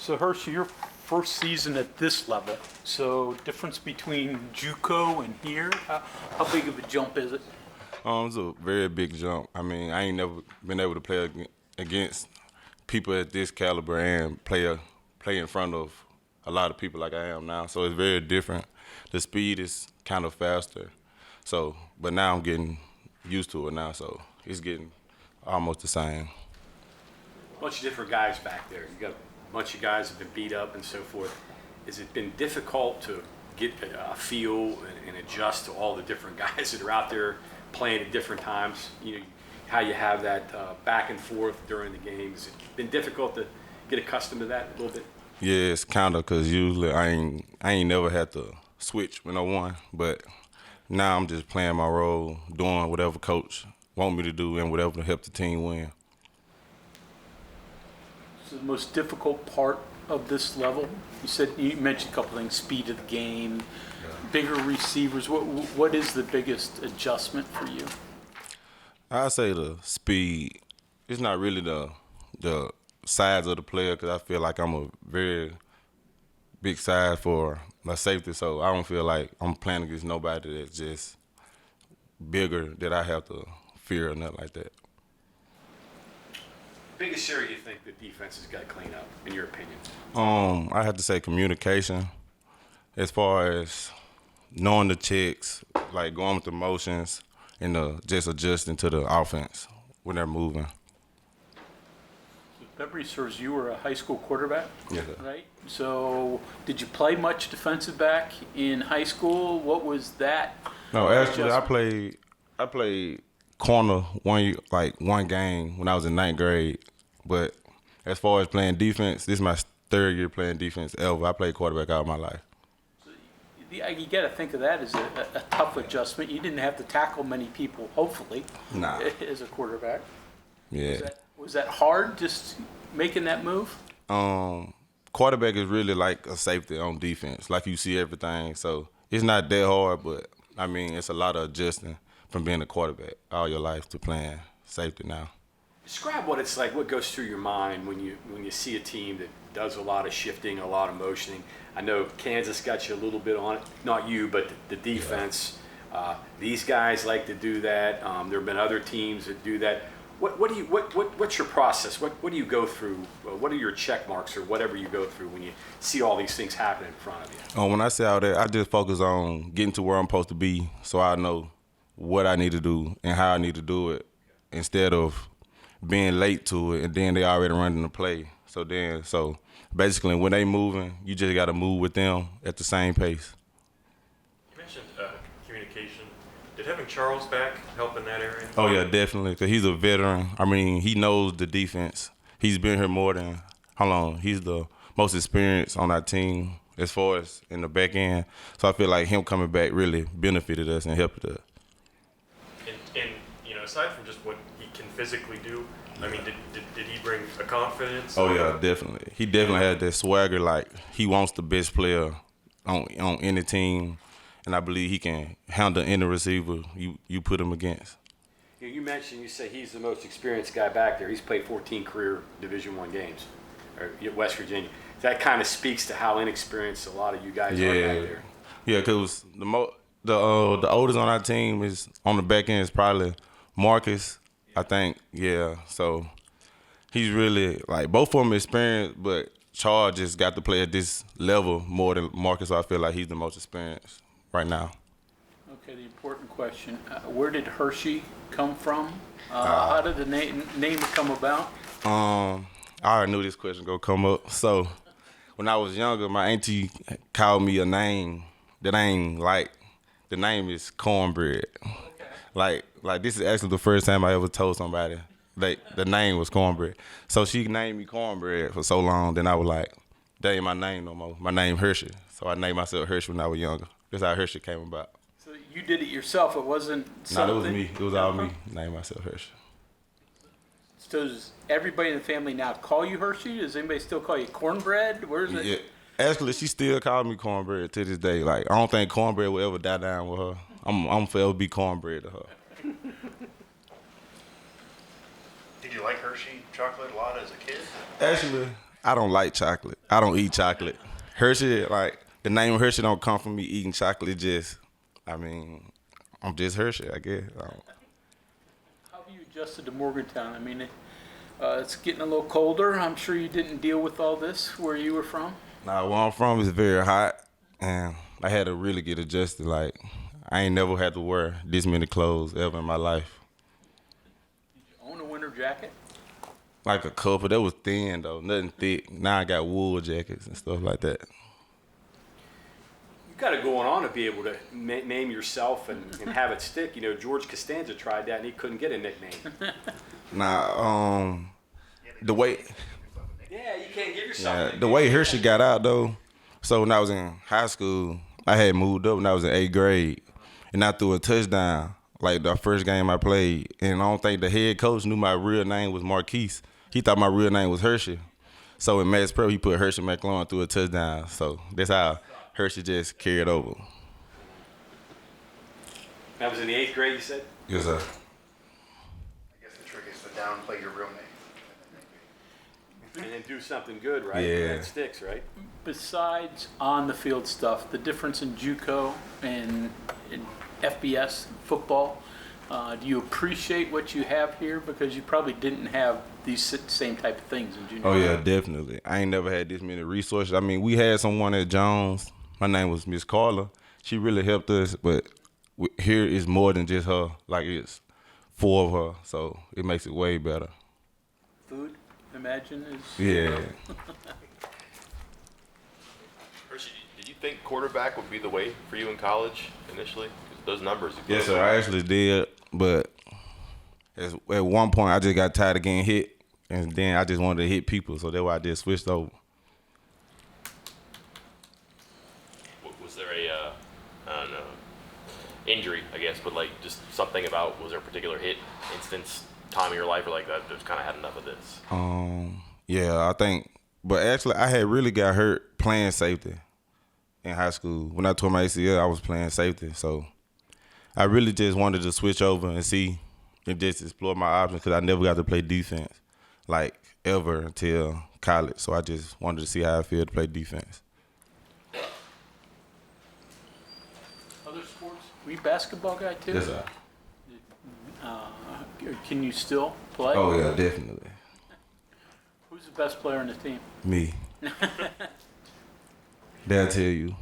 So Hershey, your first season at this level, so difference between JUCO and here, how big of a jump is it? It's a very big jump. I mean, I ain't never been able to play against people at this caliber and play in front of a lot of people like I am now. So it's very different. The speed is kind of faster. So, but now I'm getting used to it now. So it's getting almost the same. A bunch of different guys back there. You got a bunch of guys that have been beat up and so forth. Has it been difficult to get a feel and adjust to all the different guys that are out there playing at different times? You know, how you have that back and forth during the games. It's been difficult to get accustomed to that a little bit. Yeah, it's kind of because usually I ain't never had to switch with no one, but now I'm just playing my role, doing whatever coach want me to do and whatever to help the team win. So the most difficult part of this level, you mentioned a couple things, speed of the game, bigger receivers. What is the biggest adjustment for you? I say the speed. It's not really the size of the player because I feel like I'm a very big size for my safety, so I don't feel like I'm playing against nobody that's just bigger that I have to fear or nothing like that. Biggest area you think the defense has got to clean up, in your opinion? I have to say communication, as far as knowing the checks, like going with the motions, and just adjusting to the offense when they're moving. If memory serves, you were a high school quarterback, Yeah. right? So did you play much defensive back in high school? What was that? No, actually, adjustment? I played corner one game when I was in ninth grade. But as far as playing defense, this is my third year playing defense ever. I played quarterback all my life. You got to think of that as a tough adjustment. You didn't have to tackle many people, hopefully, Nah. as a quarterback. Yeah. Was that hard, just making that move? Quarterback is really like a safety on defense. Like you see everything. So it's not that hard, but, I mean, it's a lot of adjusting from being a quarterback all your life to playing safety now. Describe what it's like, what goes through your mind when you see a team that does a lot of shifting, a lot of motioning. I know Kansas got you a little bit on it, not you, but the defense. Yeah. These guys like to do that. There have been other teams that do that. What's your process? What do you go through? What are your check marks or whatever you go through when you see all these things happen in front of you? When I say all that, I just focus on getting to where I'm supposed to be so I know what I need to do and how I need to do it instead of being late to it and then they already running the play. So basically when they moving, you just got to move with them at the same pace. You mentioned communication. Did having Charles back help in that area? Oh, yeah, definitely, because he's a veteran. I mean, he knows the defense. He's been here more than how long? He's the most experienced on our team as far as in the back end. So I feel like him coming back really benefited us and helped us. And you know, aside from just what he can physically do, I mean, did he bring a confidence? Oh, yeah, definitely. He definitely had that swagger, like he wants the best player on any team. And I believe he can handle any receiver you put him against. You mentioned, you say he's the most experienced guy back there. He's played 14 career Division I games, or West Virginia. That kind of speaks to how inexperienced a lot of you guys are back there. Yeah, because the oldest on our team is on the back end is probably Marcus, I think. Yeah, so he's really like both of them experienced, but Charles just got to play at this level more than Marcus. So I feel like he's the most experienced right now. Okay, the important question: where did Hershey come from? How did the name come about? I already knew this question gonna come up. So when I was younger, my auntie called me a name that I ain't like. The name is Cornbread. Okay. Like this is actually the first time I ever told somebody the name was Cornbread. So she named me Cornbread for so long. Then I was like, that ain't my name no more. My name Hershey. So I named myself Hershey when I was younger. That's how Hershey came about. So you did it yourself. It wasn't something? No, it was me. It was all me. Named myself Hershey. So does everybody in the family now call you Hershey? Does anybody still call you Cornbread? Where is it? Yeah. Actually, she still calls me Cornbread to this day. Like, I don't think Cornbread will ever die down with her. I'm forever be Cornbread to her. Did you like Hershey chocolate a lot as a kid? Actually, I don't like chocolate. I don't eat chocolate. Hershey, like, the name Hershey don't come from me eating chocolate. It just, I mean, I'm just Hershey, I guess. How have you adjusted to Morgantown? I mean, it's getting a little colder. I'm sure you didn't deal with all this where you were from. Now, where I'm from is very hot, and I had to really get adjusted. Like, I ain't never had to wear this many clothes ever in my life. Did you own a winter jacket? Like a couple, that was thin though, nothing thick. Now I got wool jackets and stuff like that. You got it going on to be able to name yourself and have it stick. You know, George Costanza tried that and he couldn't get a nickname. Nah, the way Yeah, you can't give yourself. the way Hershey got out though. So when I was in high school, I had moved up when I was in 8th grade, and I threw a touchdown like the first game I played. And I don't think the head coach knew my real name was Marquise. He thought my real name was Hershey. So in Mass Prep, he put Hershey McLaurin through a touchdown. So that's how Hershey just carried over. That was in the 8th grade, you said? Yes, sir. I guess the trick is to downplay your real name. And then do something good, right? Yeah. That sticks, right? Besides on the field stuff, the difference in JUCO and in FBS football, do you appreciate what you have here? Because you probably didn't have these same type of things in junior Oh, yeah, high. definitely. I ain't never had this many resources. I mean, we had someone at Jones. My name was Miss Carla. She really helped us, but here is more than just her. Like, it's 4 of her, so it makes it way better. Food, imagine, is... Yeah. Hershey, did you think quarterback would be the way for you in college initially? 'Cause those numbers. Yes, sir. I actually did, but at one point I just got tired of getting hit, and then I just wanted to hit people, so that's why I just switched over. Was there a, I don't know, injury, I guess, but like just something about, was there a particular hit, instance, time of your life, or like that just kind of had enough of this? Yeah, I think, but actually I had really got hurt playing safety in high school. When I tore my ACL, I was playing safety, so I really just wanted to switch over and see and just explore my options because I never got to play defense, like, ever until college. So I just wanted to see how I feel to play defense. Other sports? Were you a basketball guy too? Yes, sir. Can you still play? Oh, yeah, definitely. Who's the best player on the team? Me. They'll tell you.